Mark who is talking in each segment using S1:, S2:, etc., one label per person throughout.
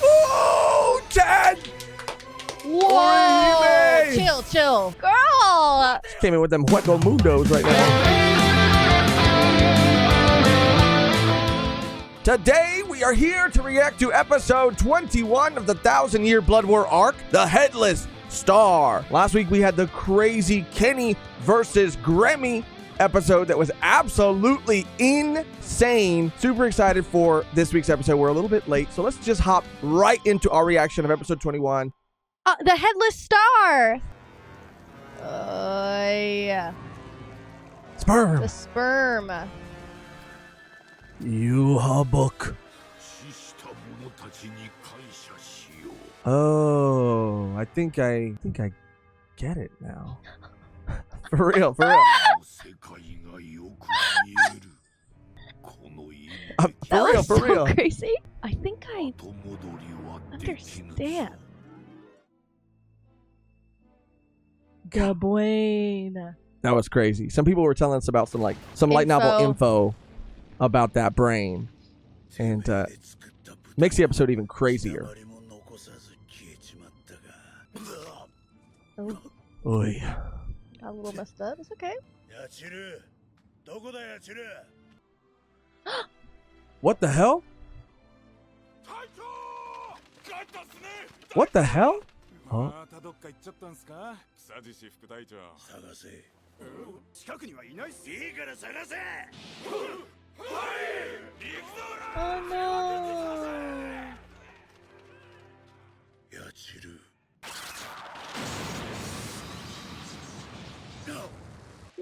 S1: Oh, 10!
S2: Whoa! Chill, chill. Girl!
S1: Came in with them Hueco Mundos right now. Today, we are here to react to episode 21 of the 1,000-Year Blood War arc, The Headless Star. Last week, we had the crazy Kenny versus Grammy episode that was absolutely insane. Super excited for this week's episode. We're a little bit late, so let's just hop right into our reaction of episode 21.
S2: The Headless Star. Yeah.
S1: Sperm.
S2: The sperm.
S1: Yuhabuk. Oh, I think I get it now. For real, for real. For real.
S2: Crazy. I think I understand. Gabuena.
S1: That was crazy. Some people were telling us about some light novel info about that brain, and makes the episode even crazier.
S2: Oh.
S1: Oy.
S2: Got a little messed up. It's okay.
S1: What the hell? What the hell? Huh?
S2: Oh no.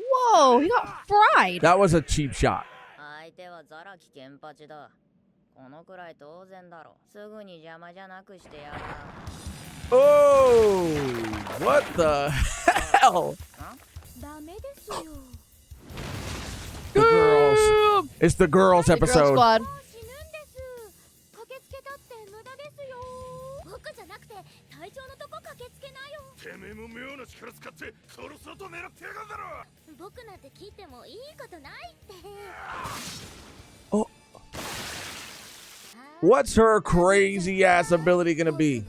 S2: Whoa, he got fried.
S1: That was a cheap shot. Oh, what the hell? The girls. It's the girls episode.
S2: Girl squad.
S1: Oh. What's her crazy ass ability gonna be?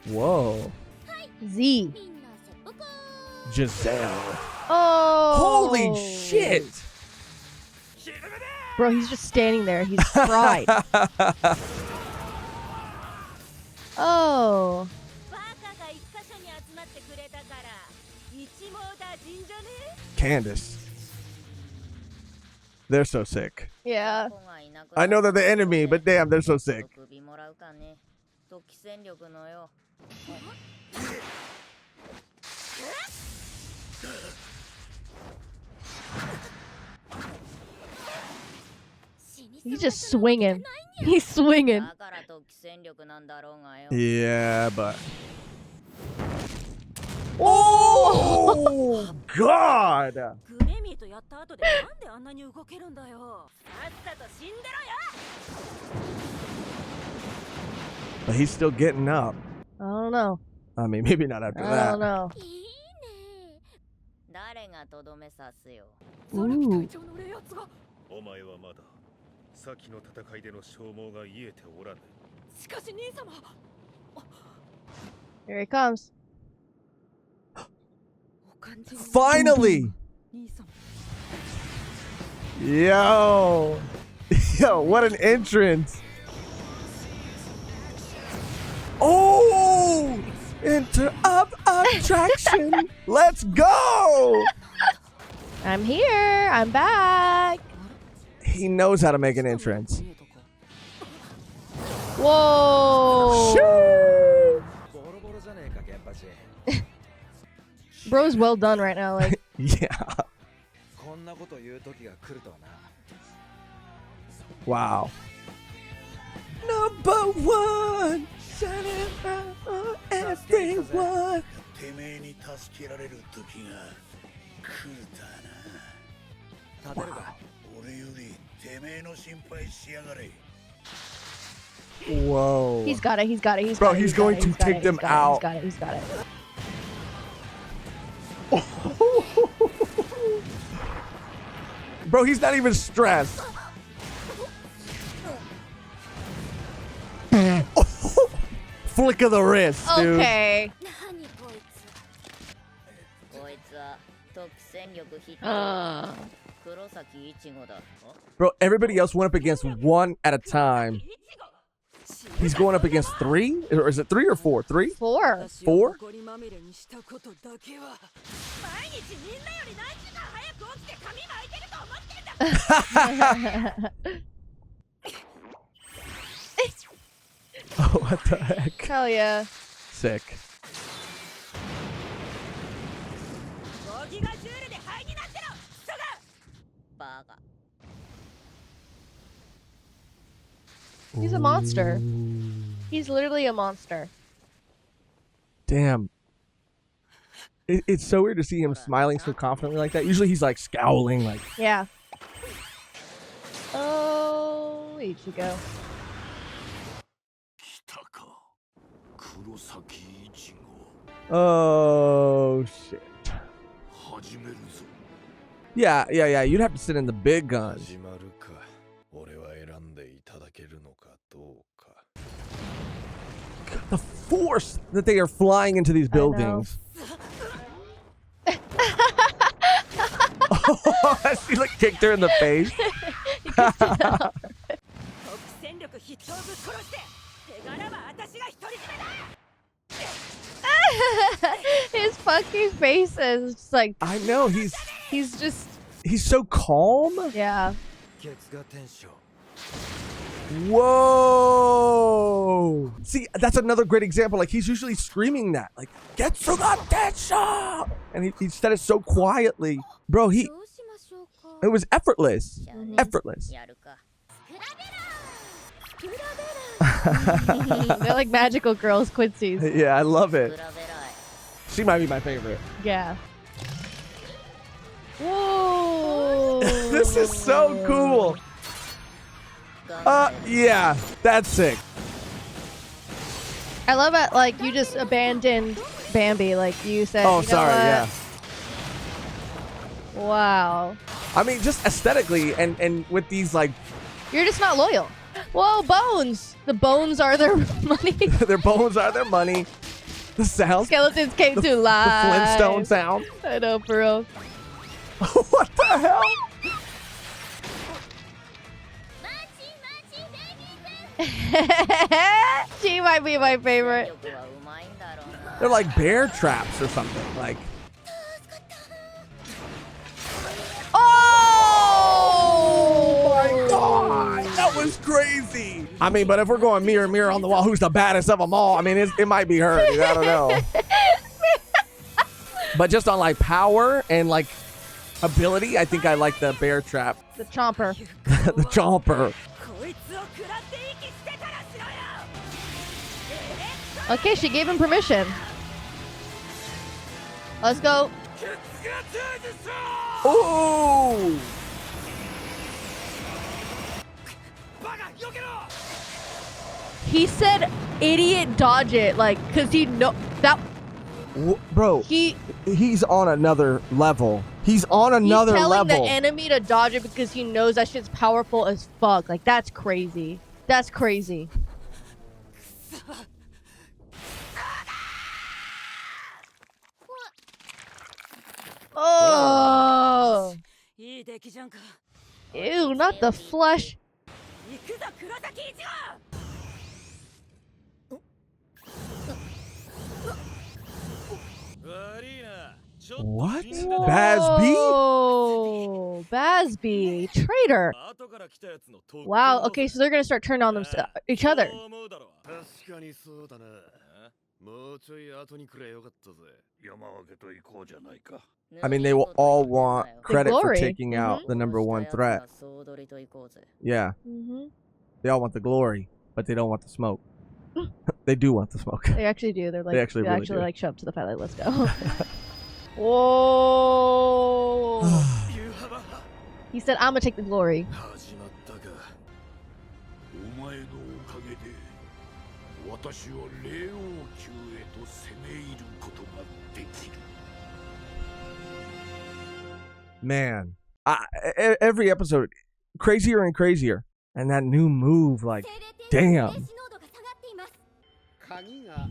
S1: Whoa.
S2: Z.
S1: Giselle.
S2: Oh.
S1: Holy shit.
S2: Bro, he's just standing there. He's fried. Oh.
S1: Candace. They're so sick.
S2: Yeah.
S1: I know they're the enemy, but damn, they're so sick.
S2: He's just swinging. He's swinging.
S1: Yeah, but... Oh, God! But he's still getting up.
S2: I don't know.
S1: I mean, maybe not after that.
S2: I don't know. Ooh. Here he comes.
S1: Finally! Yo! Yo, what an entrance! Oh! Enter of attraction! Let's go!
S2: I'm here. I'm back.
S1: He knows how to make an entrance.
S2: Whoa! Bro's well done right now. Like,
S1: Yeah. Wow. Number one. Shining bright for everyone. Whoa.
S2: he's got it. He's got it. He's
S1: Bro,
S2: got it.
S1: he's going to take them out.
S2: He's got it. He's got it.
S1: Bro, he's not even stressed. Flick of the wrist, dude.
S2: Okay.
S1: Bro, everybody else went up against one at a time. He's going up against three? Or is it three or four? Three?
S2: Four.
S1: Four? Oh, what the heck?
S2: Hell yeah.
S1: Sick.
S2: He's a monster. He's literally a monster.
S1: Damn. It's so weird to see him smiling so confidently like that. Usually he's like scowling like.
S2: Yeah. Oh, Ichigo.
S1: Oh, shit. Yeah. You'd have to sit in the big guns. The force that they are flying into these buildings. She like kicked her in the face.
S2: His fucking face is just like.
S1: I know he's so calm.
S2: Yeah.
S1: Whoa! See, that's another great example. Like he's usually screaming that, like "Getsu ga tensho!" and he said it so quietly, bro. It was effortless, effortless.
S2: They're like magical girls, Quincy's.
S1: Yeah, I love it. She might be my favorite.
S2: Yeah. Whoa!
S1: This is so cool. Yeah, that's sick.
S2: I love it. Like you just abandoned Bambi. Like you said.
S1: Oh,
S2: you know
S1: sorry.
S2: what?
S1: Yeah.
S2: Wow.
S1: I mean, just aesthetically, and with these like.
S2: You're just not loyal. Whoa, bones. The bones are their money.
S1: Their bones are their money. The sounds.
S2: Skeletons came to life.
S1: The Flintstone sound.
S2: I know, for real.
S1: What the hell?
S2: She might be my favorite.
S1: They're like bear traps or something. Like.
S2: Oh
S1: my God, that was crazy. I mean, but if we're going mirror, mirror on the wall, who's the baddest of them all? I mean, it might be her. Dude. I don't know. But just on like power and like ability, I think I like the bear trap.
S2: The chomper.
S1: The chomper.
S2: Okay, she gave him permission. Let's go.
S1: Ooh!
S2: He said, "Idiot, dodge it!" Like, cause he know that.
S1: Bro, he's on another level. He's on another
S2: He's telling
S1: level.
S2: the enemy to dodge it because he knows that shit's powerful as fuck. Like, that's crazy. That's crazy. Oh! Ew, not the flesh.
S1: What? Bazby?
S2: Oh, Bazby, traitor. Wow. Okay, so they're gonna start turning on each other.
S1: I mean, they will all want credit for
S2: glory.
S1: taking out the #1 threat. Yeah. They all want the glory, but they don't want the smoke. They do want the smoke.
S2: They actually do. They're like,
S1: They actually really do.
S2: like show up to the fight. Like, let's go. Whoa! He said, "I'm gonna take the glory." Man,
S1: Every episode, crazier and crazier. And that new move, like, damn.
S3: 鍵が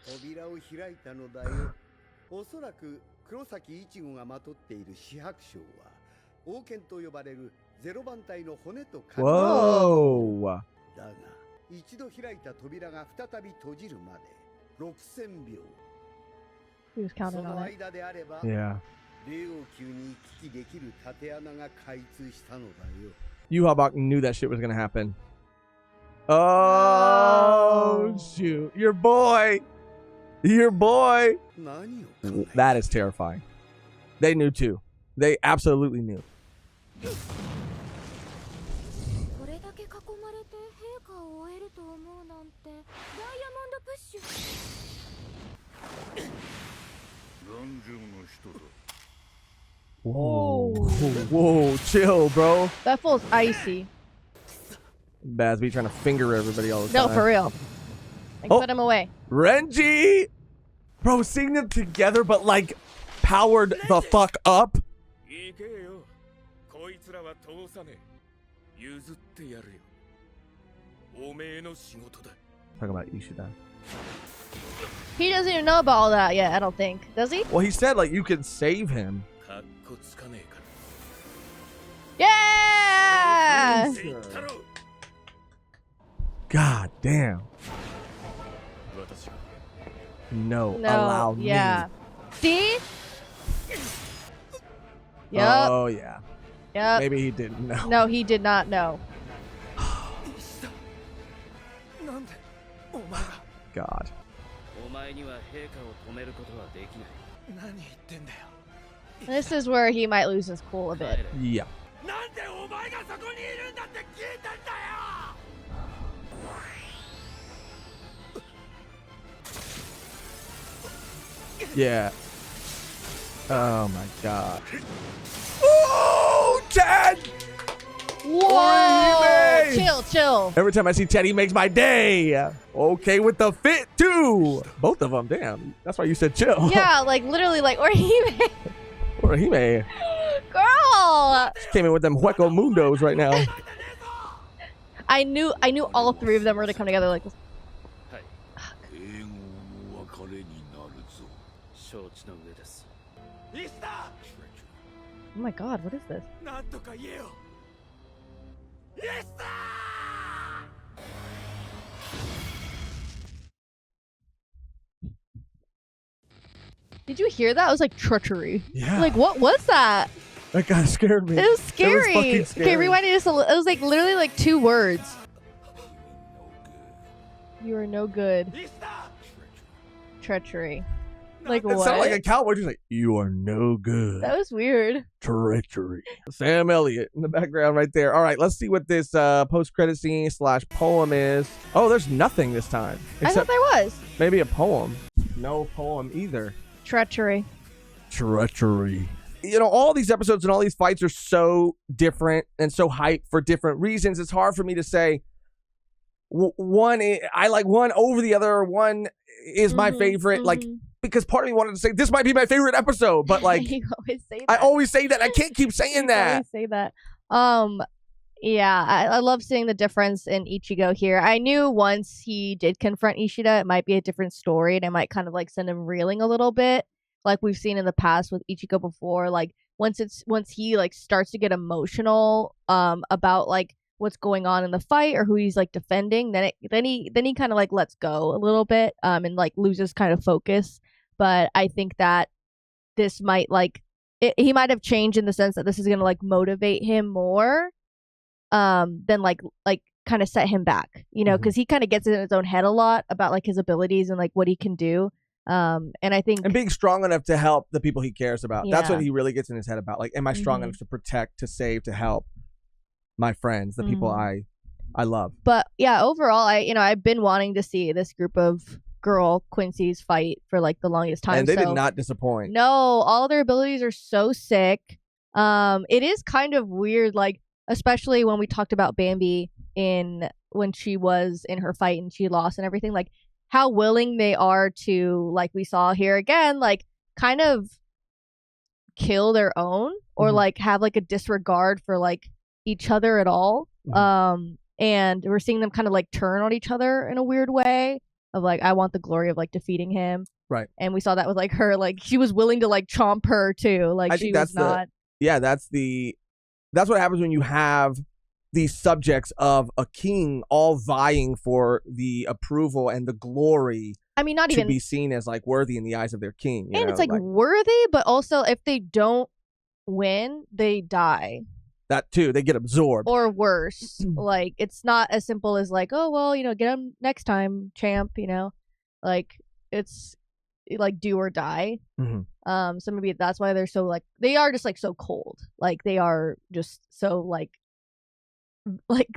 S3: 扉を開いたのだよ。おそらく黒崎一護がまとっている四白章は王権と呼ばれるゼロ番隊の骨と鍵。
S1: Whoa.
S3: だが一度開いた扉が再び閉じるまで6000秒。
S2: He was
S3: そ
S2: counting
S3: の
S2: on it.
S3: 間であれば
S1: Yeah.
S3: 霊王宮に行き来できる縦穴が開通したのだよ。
S1: Yuhabak knew that shit was gonna happen. Oh, shoot. Your boy. Your boy.
S3: 何を考え
S1: That is terrifying. They knew too. They absolutely knew.
S4: これだけ囲まれて陛下を終えると思うなんてダイヤモンドプッシュ。
S3: 何十の人だ。
S1: Whoa. Whoa. Chill, bro.
S2: That fool's icy.
S1: Bazby trying to finger everybody all the
S2: No,
S1: time.
S2: for real. Like,
S1: Oh.
S2: put him away.
S1: Renji! Bro, seeing them together, but like powered the fuck up.
S5: 行けよ。こいつらは通さねえ。譲ってやるよ。おめえの仕事だ。
S1: Talking about Ishida.
S2: He doesn't even know about all that yet, I don't think. Does he?
S1: Well, he said like you could save him.
S5: かっこつかねえか
S2: Yeah!
S5: ら。言ったろ。
S1: God damn.
S5: 私が
S1: No,
S2: No.
S1: allow
S2: Yeah.
S1: me.
S2: See? Yup.
S1: Oh yeah.
S2: Yup.
S1: Maybe he didn't know.
S2: No, he did not know.
S5: なんでお前が
S1: God.
S6: お前には陛下を止めることはできない。
S5: 何言ってんだよ。
S2: This is where he might lose his cool a
S6: 帰
S2: bit.
S6: れ。
S1: Yeah.
S5: なんでお前がそこにいるんだって聞いたんだよ。
S1: Yeah. Oh my God. Oh, Ted!
S2: Whoa!
S1: Orihime!
S2: Chill, chill.
S1: Every time I see Ted, he makes my day. Okay with the fit too. Both of them. Damn. That's why you said chill.
S2: Yeah, like literally, like Orihime.
S1: Orihime
S2: Girl!
S1: came in with them Hueco Mundos right now.
S2: I knew all three of them were gonna come together like this.
S6: はい。
S3: 英語お別れになるぞ。
S6: 承知の上です。
S5: 石田
S2: Oh my god, what is this?
S5: なんとか言えよ。石田
S2: Did you hear that? It was like treachery.
S1: Yeah.
S2: Like, what was that?
S1: That guy scared me.
S2: It was scary.
S1: fucking scary.
S2: Okay, rewind it just a little. It was like literally like 2 words. You are no good.
S5: 石田
S2: Treachery. Like
S1: It
S2: what?
S1: sounded like a cowboy just like, you are no good.
S2: That was weird.
S1: Treachery. Sam Elliott in the background right there. All right, let's see what this post-credit scene / poem is. Oh, there's nothing this time.
S2: I thought
S1: Except
S2: there was.
S1: maybe a poem. No poem either.
S2: Treachery.
S1: Treachery. You know, all these episodes and all these fights are so different and so hyped for different reasons. It's hard for me to say I like one over the other. One is my favorite. Like, because part of me wanted to say this might be my favorite episode, but like
S2: You always say that.
S1: I always say that. I can't keep saying
S2: You
S1: that.
S2: always say that. Yeah, I love seeing the difference in Ichigo here. I knew once he did confront Ishida, it might be a different story, and it might kind of like send him reeling a little bit, like we've seen in the past with Ichigo before. Like once he like starts to get emotional, about like what's going on in the fight or who he's like defending, then he kind of like lets go a little bit, and like loses kind of focus. But I think that this might like he might have changed in the sense that this is gonna like motivate him more. Then like kind of set him back, you know, because he kind of gets in his own head a lot about like his abilities and like what he can do. And I think
S1: And being strong enough to help the people he cares about. That's what
S2: Yeah.
S1: he really gets in his head about. Like, am I strong enough to protect, to save, to help my friends, the people I love?
S2: But yeah, overall, I've been wanting to see this group of girl Quincy's fight for like the longest time.
S1: And they
S2: so,
S1: did not disappoint.
S2: No, all their abilities are so sick. It is kind of weird, like especially when we talked about Bambi when she was in her fight and she lost and everything, like how willing they are to, like we saw here again, like kind of kill their own or like have like a disregard for like each other at all. And we're seeing them kind of like turn on each other in a weird way of like, I want the glory of like defeating him.
S1: Right.
S2: And we saw that with like her, like she was willing to like chomp her too. Like
S1: I
S2: she
S1: think that's
S2: was not.
S1: That's what happens when you have these subjects of a king all vying for the approval and the glory.
S2: I mean, not
S1: to
S2: even
S1: be seen as like worthy in the eyes of their king.
S2: And it's like worthy, but also if they don't win, they die.
S1: That too, they get absorbed.
S2: Or worse. Like it's not as simple as like, oh well, get him next time, champ. Like it's like do or die. So maybe that's why they're so like they are just like so cold. Like they are just so like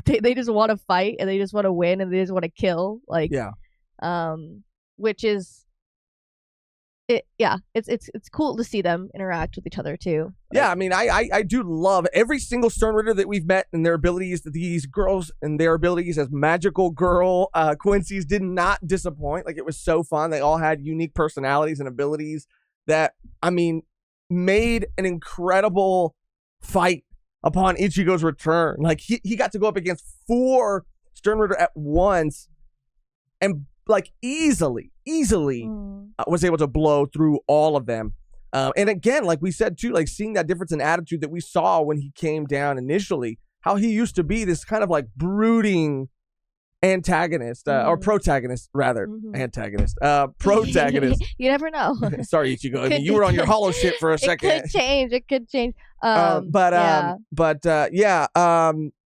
S2: they just want to fight and they just want to win and they just want to kill. Like which is it's cool to see them interact with each other too.
S1: Yeah, I mean, I do love every single Stern Ritter that we've met and their abilities. These girls and their abilities as magical girl Quincy's did not disappoint. Like it was so fun. They all had unique personalities and abilities that, I mean, made an incredible fight upon Ichigo's return. Like he got to go up against 4 Stern Ritter at once and like easily was able to blow through all of them. And again, like we said too, like seeing that difference in attitude that we saw when he came down initially, how he used to be this kind of like brooding antagonist or protagonist rather. Antagonist protagonist.
S2: You never know.
S1: Sorry, Ichigo. I mean, you were on your hollow shit for a second.
S2: It could change.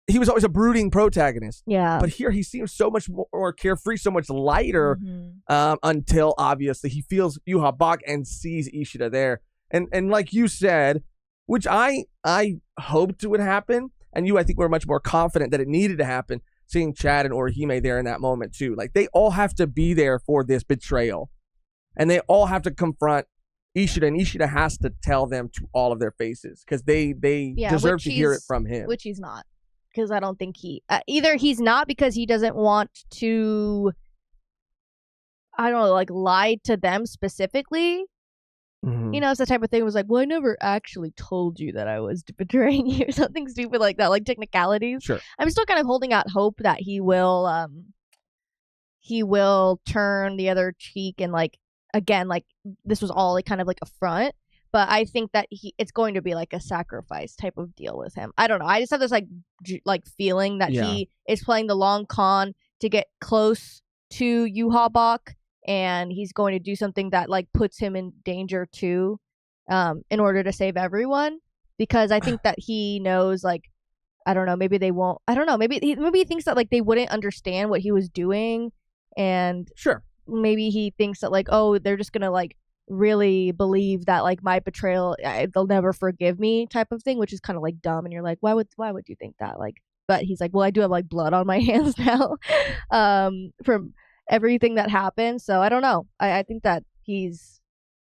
S1: He was always a brooding protagonist.
S2: Yeah.
S1: But here he seems so much more carefree, so much lighter until obviously he feels Yuha Bak and sees Ishida there. And like you said, which I hoped would happen, and I think we're much more confident that it needed to happen, seeing Chad and Orihime there in that moment too. Like they all have to be there for this betrayal. And they all have to confront Ishida, and Ishida has to tell them to all of their faces because they deserve to hear it from him.
S2: Which he's not. Because I don't think either he's not because he doesn't want to, I don't know, like lie to them specifically. It's the type of thing was like, well, I never actually told you that I was betraying you or something stupid like that, like technicalities.
S1: Sure.
S2: I'm still kind of holding out hope that he will turn the other cheek and like, again, like this was all like kind of like a front. But I think that it's going to be like a sacrifice type of deal with him. I don't know. I just have this like feeling that he is playing the long con to get close to Yuha Bak, and he's going to do something that like puts him in danger too, in order to save everyone. Because I think that he knows, like, I don't know, maybe they won't. I don't know. Maybe he thinks that like they wouldn't understand what he was doing, and maybe he thinks that like, oh, they're just gonna like really believe that like my betrayal, they'll never forgive me type of thing, which is kind of like dumb. And you're like, why would you think that? Like, but he's like, well, I do have like blood on my hands now from everything that happened. So I don't know. I think that he's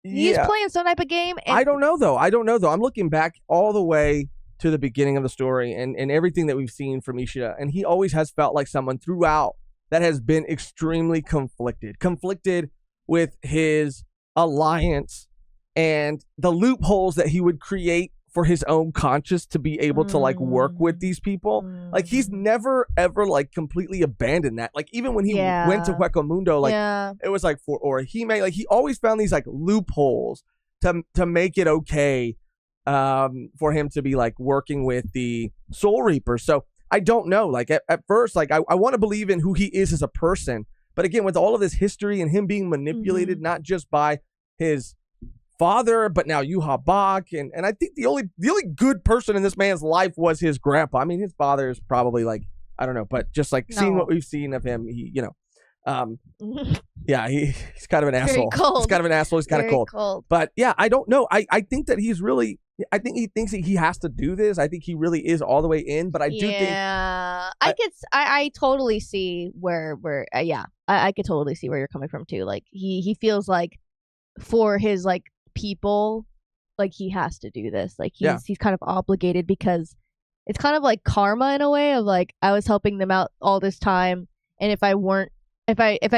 S2: playing some type of game. And
S1: I don't know though. I'm looking back all the way to the beginning of the story and everything that we've seen from Ishida, and he always has felt like someone throughout that has been extremely conflicted with his alliance and the loopholes that he would create for his own conscience to be able to like work with these people. Like he's never ever like completely abandoned that. Like even when he went to Hueco Mundo, like it was like for Orihime, like he always found these like loopholes to make it okay for him to be like working with the Soul Reaper. So I don't know. Like at first, like I want to believe in who he is as a person. But again, with all of this history and him being manipulated, not just by his father, but now Yuha Bak, and I think the only good person in this man's life was his grandpa. I mean, his father is probably like, I don't know, but just like seeing what we've seen of him, he, he's kind of an asshole. He's kind of an asshole. He's kind of cold. But yeah, I don't know. I think that he's really. I think he thinks that he has to do this. I think he really is all the way in, but I do think
S2: I totally see where I could totally see where you're coming from too. Like he feels like for his like people, like he has to do this. Like he's kind of obligated because it's kind of like karma in a way of like I was helping them out all this time, and if I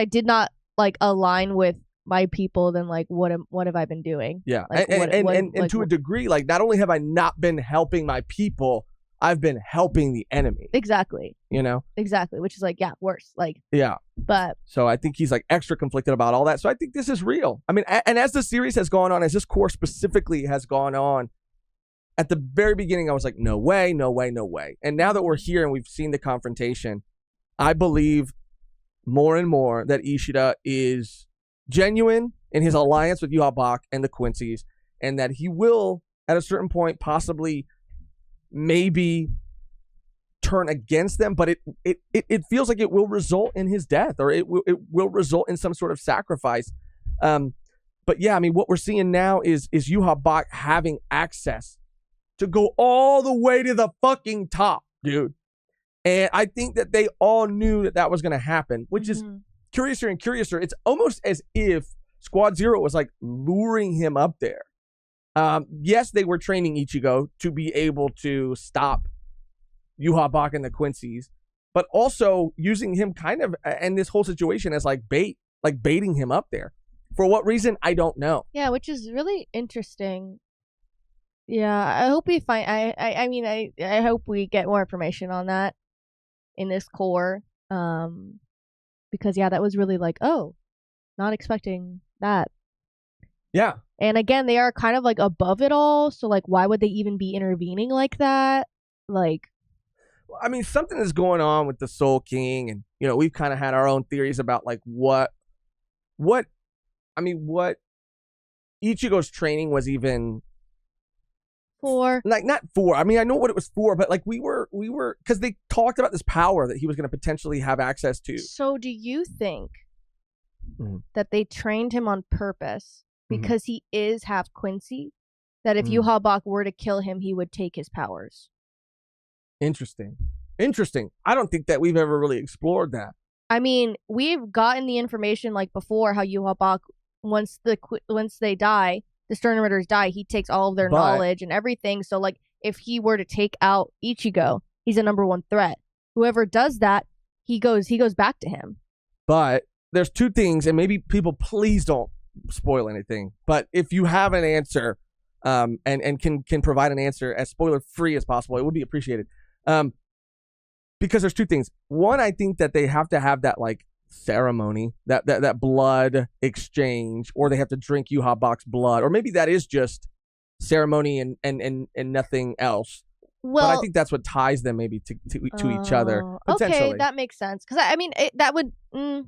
S2: did not like align with my people, then like what have I been doing?
S1: Yeah.
S2: Like,
S1: and
S2: like,
S1: to a degree, like not only have I not been helping my people, I've been helping the enemy.
S2: Exactly.
S1: You know?
S2: Exactly. Which is like, yeah, worse. Like,
S1: yeah.
S2: But
S1: so I think he's like extra conflicted about all that. So I think this is real. I mean, and as the series has gone on, as this core specifically has gone on, at the very beginning, I was like, no way, no way, no way. And now that we're here and we've seen the confrontation, I believe more and more that Ishida is genuine in his alliance with Yuhabak and the Quincy's, and that he will, at a certain point, possibly maybe turn against them, but it feels like it will result in his death, or it will result in some sort of sacrifice. But yeah, I mean, what we're seeing now is Yuhabak having access to go all the way to the fucking top, dude. And I think that they all knew that was going to happen, which is curiouser and curiouser. It's almost as if Squad Zero was like luring him up there. Yes, they were training Ichigo to be able to stop Yuhabak and the Quincy's, but also using him kind of and this whole situation as like bait, like baiting him up there. For what reason, I don't know.
S2: Yeah, which is really interesting. Yeah, I hope we find. I mean, I hope we get more information on that in this core. Because yeah, that was really like, oh, not expecting that.
S1: Yeah.
S2: And again, they are kind of like above it all, so like, why would they even be intervening like that? Like,
S1: I mean, something is going on with the Soul King, and you know, we've kind of had our own theories about like what Ichigo's training was even
S2: for.
S1: Like not for. I mean, I know what it was for, but like we were because they talked about this power that he was going to potentially have access to.
S2: So, do you think that they trained him on purpose because he is half Quincy? That if Yuhabak were to kill him, he would take his powers.
S1: Interesting. I don't think that we've ever really explored that.
S2: I mean, we've gotten the information like before how Yuhabak, once they die, the Stern Ritters die, he takes all of their knowledge and everything. So like, if he were to take out Ichigo, he's a #1 threat. Whoever does that, he goes back to him.
S1: But there's two things, and maybe people please don't spoil anything. But if you have an answer, and can provide an answer as spoiler free as possible, it would be appreciated. Because there's two things. One, I think that they have to have that like ceremony, that blood exchange, or they have to drink Yuhabak's blood, or maybe that is just ceremony and nothing else. Well, but I think that's what ties them maybe to each other.
S2: Okay, that makes sense. Because I mean, that would,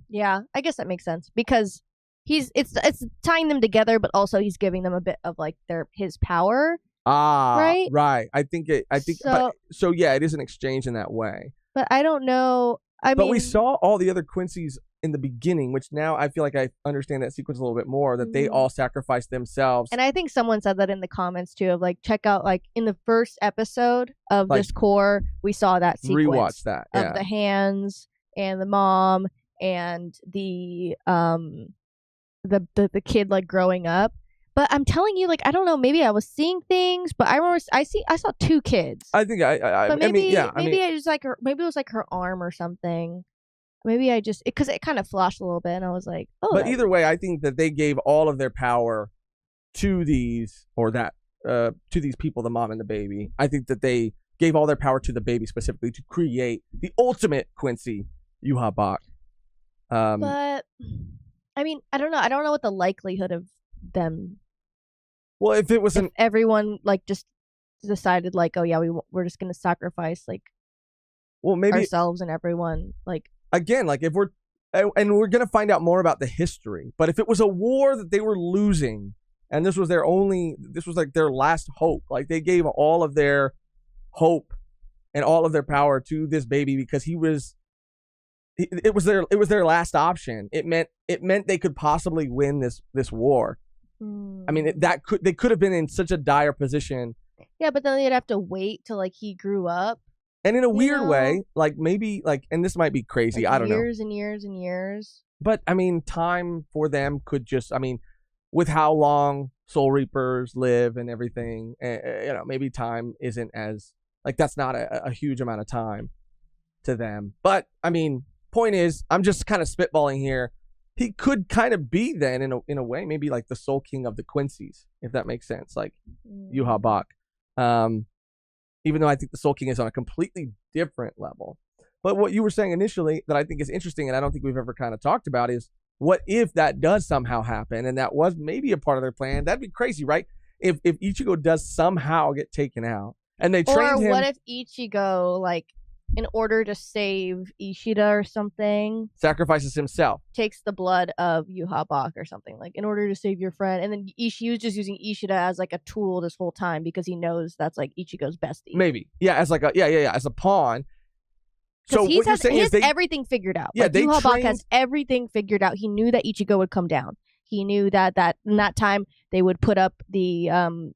S2: yeah, I guess that makes sense because it's tying them together, but also he's giving them a bit of like his power. Right.
S1: I think so. Yeah, it is an exchange in that way.
S2: But I don't know.
S1: But we saw all the other Quincy's in the beginning, which now I feel like I understand that sequence a little bit more, that they all sacrificed themselves.
S2: And I think someone said that in the comments too, of like, check out like in the first episode of this core, we saw that sequence.
S1: Rewatch that.
S2: Of the hands and the mom and the kid like growing up. But I'm telling you, like, I don't know, maybe I was seeing things, but I remember I saw two kids.
S1: I think
S2: maybe I just like her, maybe it was like her arm or something. Maybe I just, because it kind of flashed a little bit and I was like, oh.
S1: But either way, I think that they gave all of their power to these, to these people, the mom and the baby. I think that they gave all their power to the baby specifically to create the ultimate Quincy, Yuhabak.
S2: But, I mean, I don't know. I don't know what the likelihood of them.
S1: Well, if
S2: everyone like just decided like, oh yeah, we're just gonna sacrifice like, well, maybe ourselves and everyone, like,
S1: again, like if we're gonna find out more about the history, but if it was a war that they were losing and this was like their last hope, like they gave all of their hope and all of their power to this baby because it was their last option. It meant they could possibly win this war. I mean, they could have been in such a dire position.
S2: Yeah, but then they'd have to wait till like he grew up.
S1: And in a weird way, like maybe like, and this might be crazy, like I don't know.
S2: Years and years and years.
S1: But I mean, time for them could just, I mean, with how long Soul Reapers live and everything, you know, maybe time isn't as, like that's not a huge amount of time to them. But I mean, point is, I'm just kind of spitballing here. he could kind of be then in a way, maybe like the Soul King of the Quincy's, if that makes sense, like Yuha Bach. Even though I think the Soul King is on a completely different level. But what you were saying initially that I think is interesting, and I don't think we've ever kind of talked about, is what if that does somehow happen and that was maybe a part of their plan? That'd be crazy, right? If Ichigo does somehow get taken out and they trained him.
S2: Or what if Ichigo, like, in order to save Ishida or something,
S1: sacrifices himself,
S2: takes the blood of Yuha Bach or something, like, in order to save your friend, and then he was just using Ishida as like a tool this whole time because he knows that's like Ichigo's bestie.
S1: Maybe, yeah, as like a as a pawn. So
S2: he
S1: what you're saying is
S2: everything figured out.
S1: Yeah,
S2: like, Yuha Bach has everything figured out. He knew that Ichigo would come down. He knew that in that time they would put up the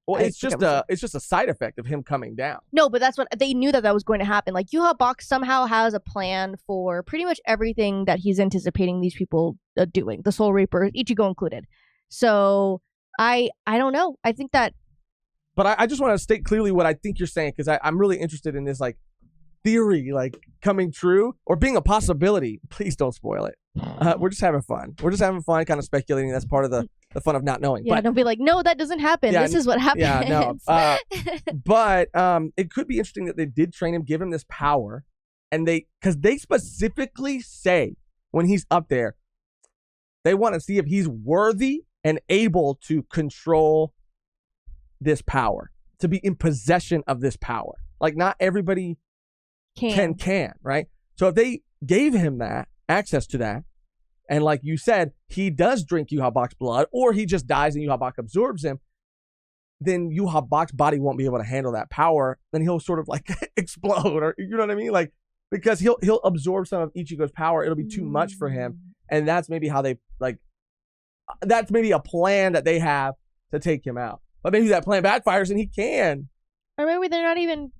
S1: Well, it's just a side effect of him coming down.
S2: No, but that's what they knew that was going to happen. Like, Yuha Bach somehow has a plan for pretty much everything that he's anticipating these people doing, the Soul Reaper, Ichigo included. So I don't know. I think that.
S1: But I just want to state clearly what I think you're saying, because I'm really interested in this, like, theory, like, coming true or being a possibility. Please don't spoil it. We're just having fun. We're just having fun, kind of speculating. That's part of the fun of not knowing.
S2: Yeah, don't be like, no, that doesn't happen. This is what happens.
S1: Yeah, no. But it could be interesting that they did train him, give him this power, and because they specifically say when he's up there, they want to see if he's worthy and able to control this power, to be in possession of this power. Like, not everybody can, right? So if they gave him that access to that, and like you said, he does drink Yuha Bach's blood, or he just dies and Yuha Bach absorbs him, then Yuha Bach's body won't be able to handle that power. Then he'll sort of like explode, or you know what I mean? Like, because he'll absorb some of Ichigo's power. It'll be too much for him, and that's maybe how they that's maybe a plan that they have to take him out. But maybe that plan backfires and he can.
S2: Or maybe they're not even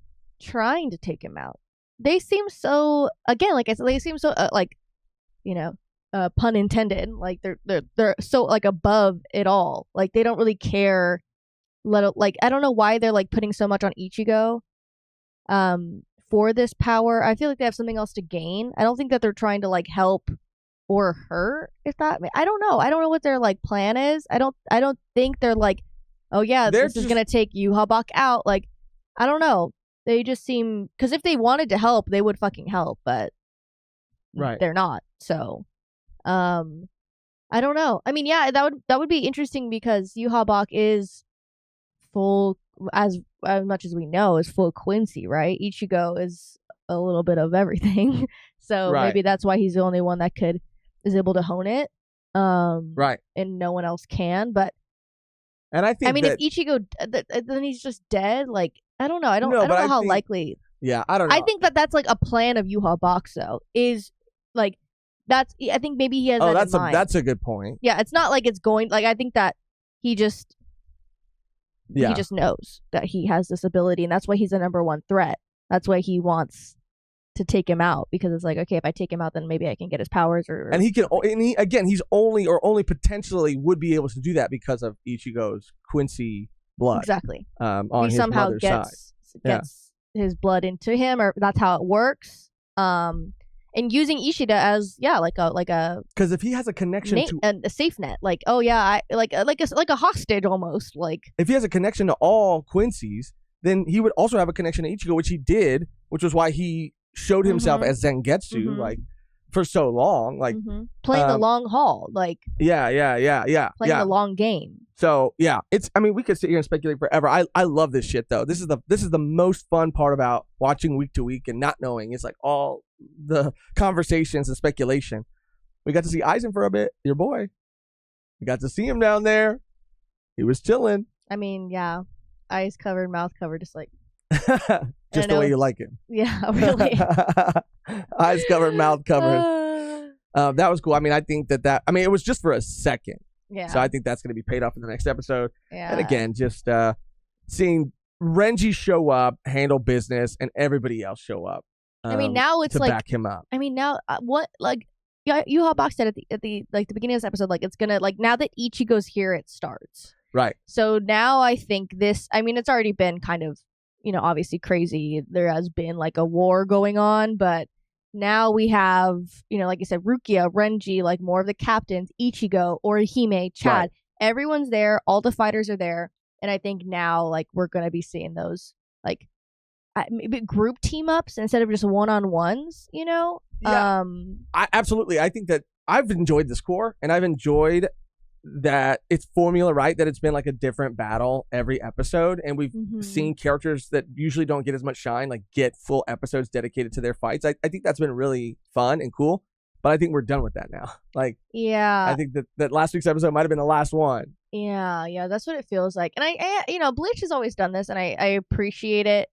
S2: trying to take him out. They seem so, again, like I said, they seem so like, you know, pun intended, like they're so like above it all. Like, they don't really care. Like, I don't know why they're like putting so much on Ichigo for this power. I feel like they have something else to gain. I don't think that they're trying to like help or hurt, if that, I don't know what their like plan is. I don't think they're like, oh yeah, this is gonna take Yuha Bach out. Like, I don't know. They just seem, because if they wanted to help, they would fucking help, but they're not. So, I don't know. I mean, yeah, that would be interesting, because Yuha Bach is full, as much as we know, is full Quincy, right? Ichigo is a little bit of everything. So maybe that's why he's the only one that is able to hone it. And no one else can. But
S1: and I think,
S2: if Ichigo, then he's just dead. Like, I don't know. I don't know how likely.
S1: Yeah, I don't know.
S2: I think that's like a plan of Yuha Bach, though. Is like, that's. I think maybe he has.
S1: Oh,
S2: that in mind.
S1: That's a good point.
S2: Yeah, it's not like it's going. Like, I think that he just. Yeah. He just knows that he has this ability, and that's why he's the number one threat. That's why he wants to take him out, because it's like, okay, if I take him out, then maybe I can get his powers.
S1: And he can. And he's only potentially would be able to do that because of Ichigo's Quincy blood.
S2: Exactly.
S1: On
S2: he
S1: his
S2: somehow
S1: mother's
S2: gets his blood into him, or that's how it works. And using Ishida as like a
S1: because if he has a connection to
S2: a safe net, like, oh yeah, like a hostage almost, like
S1: if he has a connection to all Quincy's, then he would also have a connection to Ichigo, which he did, which was why he showed himself as Zangetsu like for so long, like
S2: playing the long haul, like
S1: playing
S2: the long game.
S1: So yeah, we could sit here and speculate forever. I love this shit though. This is the most fun part about watching week to week and not knowing. It's like all the conversations and speculation. We got to see Eisen for a bit, your boy. We got to see him down there. He was chilling.
S2: I mean, yeah, eyes covered, mouth covered, just like
S1: just the way you like him.
S2: Yeah, really.
S1: Eyes covered, mouth covered. That was cool. I mean, I think that it was just for a second.
S2: Yeah.
S1: So I think that's going to be paid off in the next episode.
S2: Yeah.
S1: And again, just seeing Renji show up, handle business, and everybody else show up.
S2: I mean, now it's
S1: to
S2: like
S1: back him up.
S2: I mean, now what, like, Yuha Bach said at the beginning of this episode, like, it's gonna, like, now that Ichigo's here, it starts.
S1: Right.
S2: So now I think this. I mean, it's already been kind of, obviously crazy. There has been like a war going on, but now we have, like you said, Rukia, Renji, like more of the captains, Ichigo, Orihime, Chad.
S1: Right.
S2: Everyone's there. All the fighters are there. And I think now, like, we're going to be seeing those, like, maybe group team ups instead of just one-on-ones,
S1: Yeah.
S2: Absolutely.
S1: I think that I've enjoyed this core, and I've enjoyed that it's formula, right? That it's been like a different battle every episode, and we've seen characters that usually don't get as much shine, like get full episodes dedicated to their fights. I think that's been really fun and cool, but I think we're done with that now. Like,
S2: yeah,
S1: I think that last week's episode might have been the last one.
S2: Yeah, that's what it feels like. And I Bleach has always done this, and I appreciate it.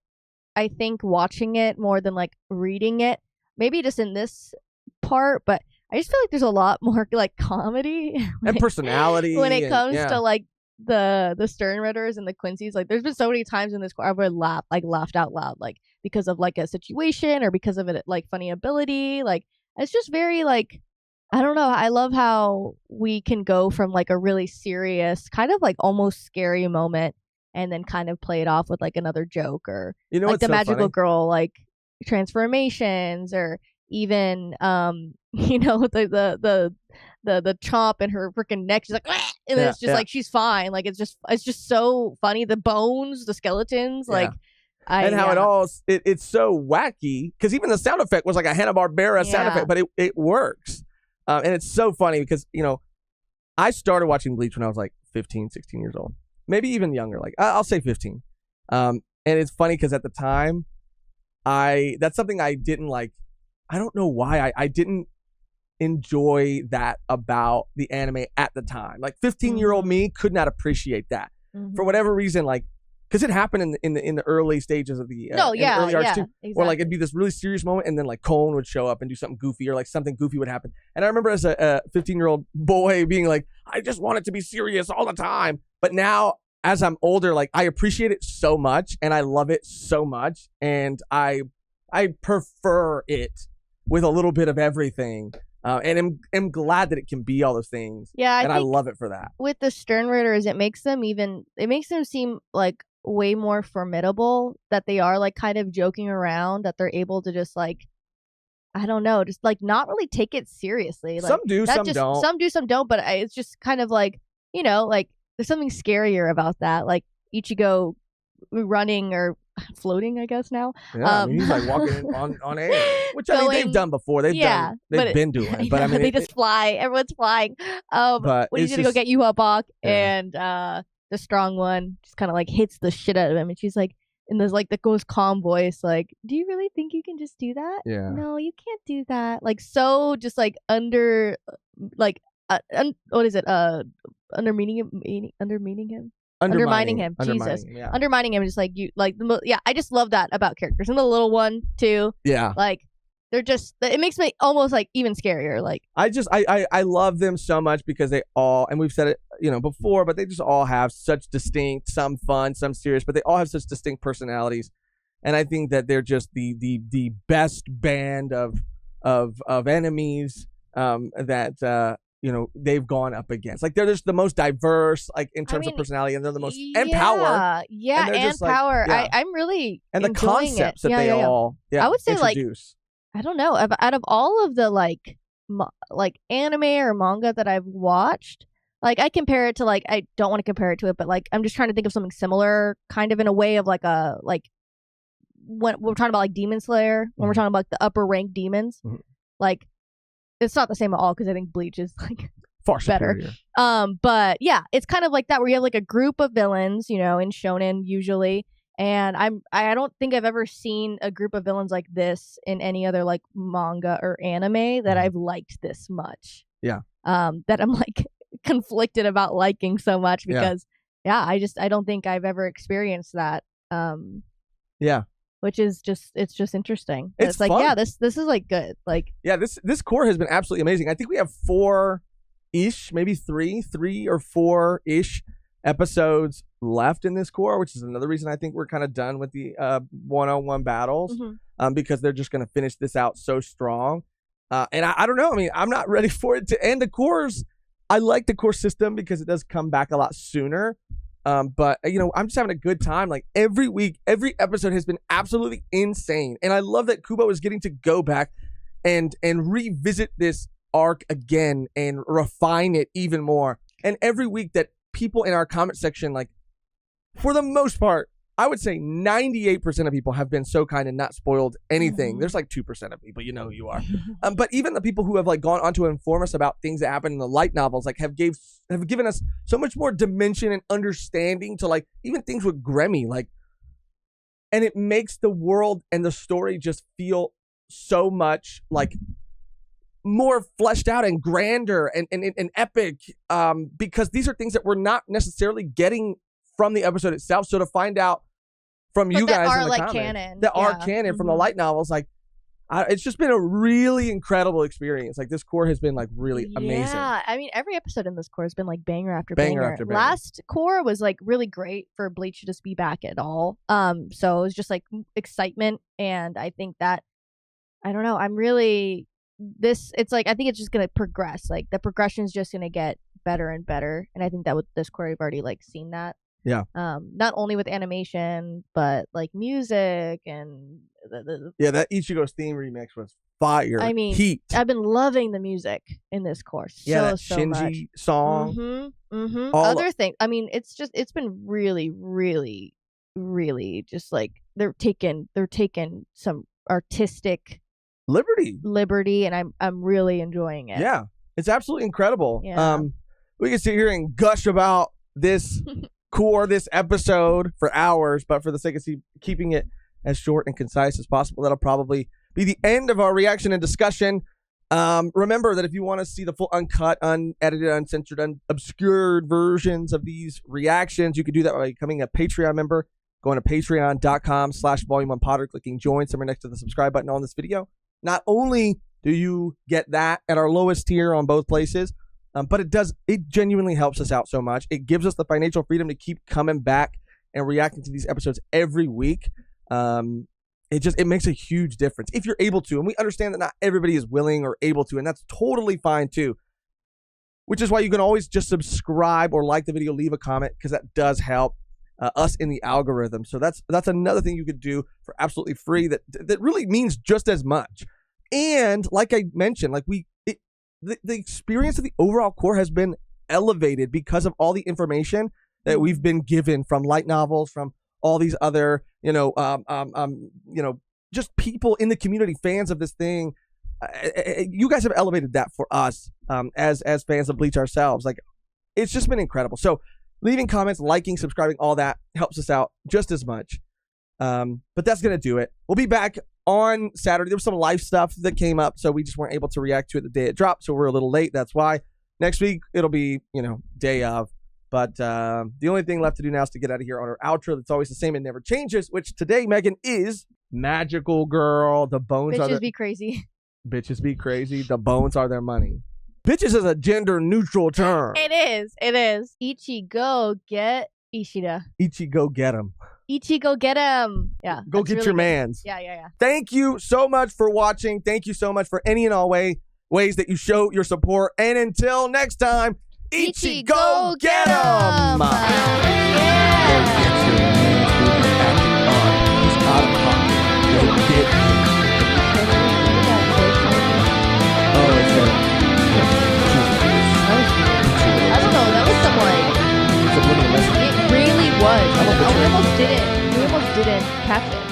S2: I think watching it more than like reading it, maybe just in this part, but I just feel like there's a lot more like comedy
S1: and personality
S2: when it comes to like the Sternritters and the Quincy's. Like, there's been so many times in this I would laughed out loud, like because of like a situation or because of it like funny ability. Like, it's just very like, I don't know. I love how we can go from like a really serious, kind of like almost scary moment, and then kind of play it off with like another joke, or like the magical girl like transformations, or even the chomp in her freaking neck. She's like, "Wah!" And then it's just like she's fine. Like, it's just so funny. The bones, the skeletons, like.
S1: And how it's so wacky, because even the sound effect was like a Hanna-Barbera sound effect, but it works. And it's so funny because, I started watching Bleach when I was like 15, 16 years old. Maybe even younger. Like, I'll say 15. And it's funny because at the time, that's something I didn't like. I don't know why. I didn't enjoy that about the anime at the time. Like, 15-year-old me could not appreciate that. For whatever reason, like, because it happened in the early stages of the early arcs too,
S2: exactly.
S1: or like it'd be this really serious moment, and then like Cone would show up and do something goofy, or like something goofy would happen. And I remember as a 15-year-old boy being like, I just want it to be serious all the time. But now, as I'm older, like, I appreciate it so much, and I love it so much, and I prefer it with a little bit of everything. And I'm glad that it can be all those things.
S2: Yeah,
S1: I love it for that.
S2: With the Sternritters, it makes them seem like way more formidable, that they are like kind of joking around, that they're able to just like, I don't know, just like not really take it seriously. Like,
S1: some do, some don't.
S2: Some do, some don't. But it's just kind of like, like there's something scarier about that. Like Ichigo running or floating, I guess now.
S1: Yeah, I mean, he's like walking on air, which I mean they've done before. They've been doing, but I mean
S2: they just fly. Everyone's flying. But when he's gonna go get Yuha, and the strong one just kind of like hits the shit out of him, and she's like, in this like the most calm voice, like, do you really think you can just do that?
S1: Yeah.
S2: No, you can't do that. Like, so just like what is it? Undermining him. Jesus. Undermining him, just like you, like I just love that about characters, and the little one too.
S1: Yeah,
S2: like they're just, it makes me almost like even scarier. Like,
S1: I love them so much because they all, and we've said it before, but they just all have such distinct, some fun, some serious, but they all have such distinct personalities, and I think that they're just the best band of enemies that they've gone up against. Like, they're just the most diverse, like, in terms of personality, and they're the most and power.
S2: Yeah, and power.
S1: Like,
S2: I'm really
S1: and the concepts that they all
S2: I would say
S1: introduce.
S2: Like, I don't know, out of all of the like anime or manga that I've watched, like, I compare it to, like, I don't want to compare it to it, but like I'm just trying to think of something similar, kind of in a way of like a, like, when we're talking about like Demon Slayer, when we're talking about the upper rank demons, like, it's not the same at all, because I think Bleach is like
S1: far
S2: better.
S1: superior.
S2: But yeah, it's kind of like that, where you have like a group of villains, in shonen usually, and I don't think I've ever seen a group of villains like this in any other like manga or anime that I've liked this much.
S1: Yeah.
S2: That I'm like conflicted about liking so much, because I don't think I've ever experienced that.
S1: Yeah.
S2: Which is it's just interesting.
S1: It's
S2: like,
S1: fun.
S2: yeah, this is like good. Like,
S1: yeah, this core has been absolutely amazing. I think we have 4-ish, maybe 3 or 4-ish episodes left in this core, which is another reason I think we're kind of done with the one-on-one battles, because they're just going to finish this out so strong. And I don't know. I mean, I'm not ready for it to end. The cores, I like the core system because it does come back a lot sooner. But I'm just having a good time. Like, every week, every episode has been absolutely insane, and I love that Kubo is getting to go back and revisit this arc again and refine it even more. And every week that people in our comment section, like, for the most part, I would say 98% of people have been so kind and not spoiled anything. There's like 2% of people, you know who you are. But even the people who have like gone on to inform us about things that happen in the light novels, like have given us so much more dimension and understanding to like even things with Gremmy, like, and it makes the world and the story just feel so much like more fleshed out and grander and epic, because these are things that we're not necessarily getting from the episode itself. So to find out from you guys in the comments
S2: canon.
S1: that are canon from the light novels, like, it's just been a really incredible experience. Like, this core has been like really amazing.
S2: Yeah, I mean, every episode in this core has been like banger after
S1: Banger
S2: banger.
S1: after banger.
S2: Last core was like really great for Bleach to just be back at all. So it was just like excitement, and I think that, I don't know, I'm really it's like, I think it's just gonna progress. Like, the progression is just gonna get better and better, and I think that with this core, we've already like seen that.
S1: Yeah.
S2: Not only with animation, but like music and
S1: that Ichigo's theme remix was fire.
S2: I mean,
S1: heat.
S2: I've been loving the music in this course.
S1: That
S2: so
S1: Shinji
S2: much.
S1: song.
S2: Other thing, I mean, it's been really, really, really just like they're taking some artistic liberty, and I'm really enjoying it.
S1: Yeah, it's absolutely incredible.
S2: Yeah.
S1: We can sit here and gush about this core, this episode for hours, but for the sake of keeping it as short and concise as possible, that'll probably be the end of our reaction and discussion. Remember that if you want to see the full uncut, unedited, uncensored, obscured versions of these reactions, you can do that by becoming a Patreon member, going to patreon.com/volume1potter, clicking join somewhere next to the subscribe button on this video. Not only do you get that at our lowest tier on both places, but it genuinely helps us out so much. It gives us the financial freedom to keep coming back and reacting to these episodes every week. It makes a huge difference if you're able to. And we understand that not everybody is willing or able to, and that's totally fine too. Which is why you can always just subscribe or like the video, leave a comment, because that does help us in the algorithm. So that's another thing you could do for absolutely free that really means just as much. And like I mentioned, like the experience of the overall core has been elevated because of all the information that we've been given from light novels, from all these other, just people in the community, fans of this thing. You guys have elevated that for us as fans of Bleach ourselves. Like, it's just been incredible. So leaving comments, liking, subscribing, all that helps us out just as much. But that's going to do it. We'll be back on Saturday. There was some live stuff that came up, so we just weren't able to react to it the day it dropped, so we're a little late. That's why. Next week, it'll be, day of. But the only thing left to do now is to get out of here on our outro that's always the same and never changes, which today, Mehgan, is Magical Girl. The bones are
S2: Bitches be crazy.
S1: Bitches be crazy. The bones are their money. Bitches is a gender-neutral term.
S2: It is. Ichigo, get Ishida.
S1: Ichigo, get him.
S2: Ichigo, get him. Yeah.
S1: Go get
S2: really
S1: your
S2: good.
S1: mans.
S2: Yeah.
S1: Thank you so much for watching. Thank you so much for any and all ways that you show your support. And until next time, Ichigo, get him!
S2: Yeah. I don't know. That was some like. It really was. We almost didn't catch it.